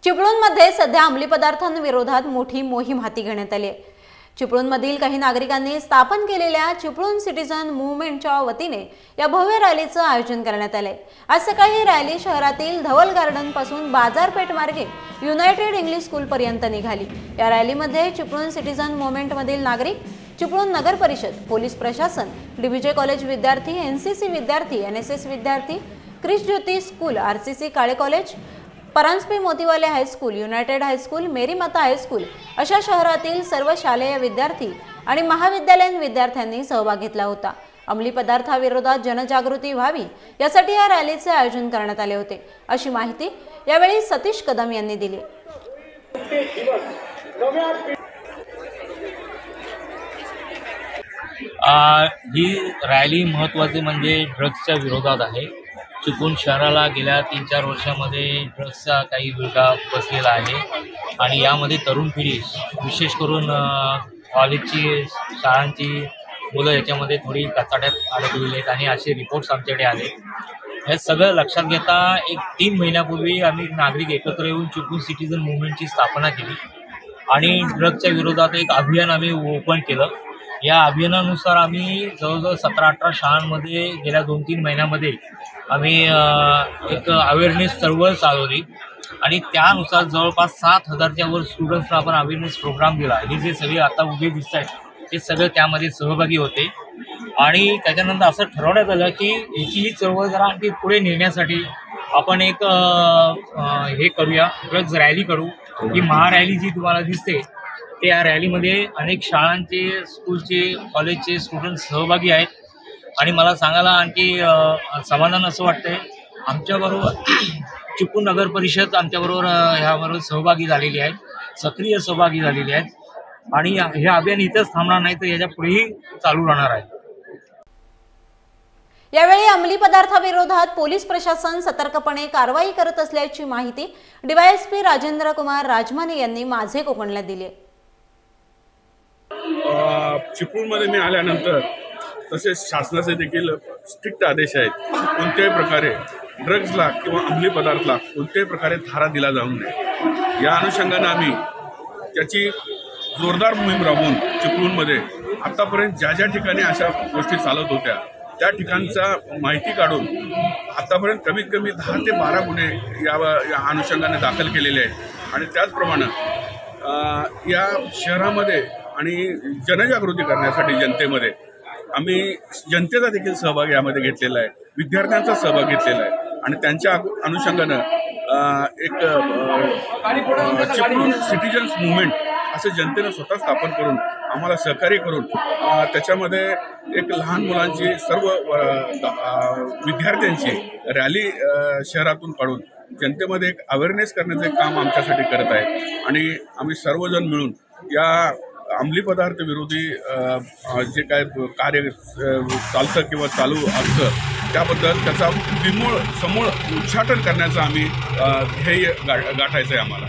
चिपळूणमध्ये सध्या अंमली पदार्थांविरोधात मोठी मोहीम हाती घेण्यात आली आहे। चिपळूणमधील काही नागरिकांनी स्थापन केलेल्या चिपळूण सिटीजन मूव्हमेंटच्या वतीने या भव्य रॅलीचं आयोजन करण्यात आले। आज सकाळी रॅली शहरातील धवल गार्डन पासून बाजारपेठ मार्गे युनायटेड इंग्लिश स्कूल पर्यंत निघाली। या रॅलीमध्ये चिपळूण सिटीजन मूव्हमेंटमधील नागरिक, चिपळूण नगर परिषद, पोलीस प्रशासन, डीबीजे कॉलेज विद्यार्थी, एनसीसी विद्यार्थी, एनएसएस विद्यार्थी, Christ Jyoti school, RCC Kale college, Paranjape Motiwale high school, United high school, Mary माता हायस्कूल अशा शहरातील सर्व शालेय विद्यार्थी आणि महाविद्यालयीन विद्यार्थ्यांनी सहभाग घेतला होता। अंमली पदार्थाविरोधात जनजागृती व्हावी यासाठी या रॅलीचे आयोजन करण्यात आले होते, अशी माहिती यावेळी सतीश कदम यांनी दिली। ही रॅली महत्त्वाची म्हणजे ड्रग्सच्या विरोधात आहे। चिपळूण शहराला गेल्या 3-4 वर्षामध्ये ड्रग्सचा काही विळखा बसलेला आहे आणि यामध्ये तरुण पिढी, विशेष करून कॉलेजची, शाळांची मुलं याच्यामध्ये थोडी कचाट्यात अडकलेली आहेत आणि असे रिपोर्ट्स आमच्याकडे आले। हे सगळं लक्षात घेता 3 महिन्यापूर्वी आम्ही नागरिक एकत्र येऊन चिपळूण सिटीजन मूव्हमेंटची स्थापना केली आणि ड्रग्सच्या विरोधात एक अभियान आम्ही ओपन केलं। या अभियानानुसार आम्ही जवळजवळ 17-18 शाळांमध्ये गेल्या 2-3 महिन्यामध्ये आम्ही एक अवेअरनेस चळवळ चालवली आणि त्यानुसार जवळपास 7,000च्या वर स्टुडंट्सना आपण अवेअरनेस प्रोग्राम दिला। हे जे सगळे आता उभे दिसत आहेत ते सगळे त्यामध्ये सहभागी होते आणि त्याच्यानंतर असं ठरवण्यात आलं की याची ही चळवळ जरा आणखी पुढे नेण्यासाठी आपण एक हे करूया, ड्रग्स रॅली करू। ही महारॅली जी तुम्हाला दिसते ते या रॅलीमध्ये अनेक शाळांचे, स्कूलचे, कॉलेजचे स्टुडंट्स सहभागी आहेत आणि मला सांगायला आणखी समाधान असं वाटतंय, आमच्याबरोबर चिपळूण नगर परिषद आमच्याबरोबर ह्याबरोबर सहभागी झालेली आहे, सक्रिय सहभागी झालेली आहेत आणि हे अभियान इथंच थांबणार नाही तर याच्या पुढेही चालू राहणार आहे। यावेळी अंमली पदार्थाविरोधात पोलीस प्रशासन सतर्कपणे कारवाई करत असल्याची माहिती डीवायएसपी राजेंद्र कुमार राजमाने यांनी माझे कोकणला दिली। चिपळूणमध्ये मी आल्यानंतर तसेच शासनाचे देखील स्ट्रिक्ट आदेश आहेत, कोणत्याही प्रकारे ड्रग्सला किंवा अंमली पदार्थाला कोणत्याही प्रकारे थारा दिला जाऊ नये। या अनुषंगाने आम्ही त्याची जोरदार मोहीम राबवून चिपळूणमध्ये आतापर्यंत ज्या ज्या ठिकाणी अशा गोष्टी चालत होत्या त्या ठिकाणचा माहिती काढून आतापर्यंत कमीत कमी 10 ते 12 गुन्हे या अनुषंगाने दाखल केलेले आहेत आणि त्याचप्रमाणे या शहरामध्ये आणि जनजागृती करण्यासाठी जनतेमध्ये आम्ही जनतेचा देखील सहभाग यामध्ये घेतलेला आहे, विद्यार्थ्यांचा सहभाग घेतलेला आहे आणि त्यांच्या अनुषंगानं एक चिपळूण सिटीजन्स मूव्हमेंट असं जनतेनं स्वतः स्थापन करून आम्हाला सहकार्य करून त्याच्यामध्ये एक लहान मुलांची, सर्व विद्यार्थ्यांची रॅली शहरातून काढून जनतेमध्ये एक अवेअरनेस करण्याचे काम आमच्यासाठी करत आहे आणि आम्ही सर्वजण मिळून या अंमली पदार्थ विरोधी जे काय कार्य चालतं किंवा चालू असतं त्याबद्दल त्याचा समूळ उच्चाटन करण्याचं आम्ही ध्येय गाठायचं आहे आम्हाला।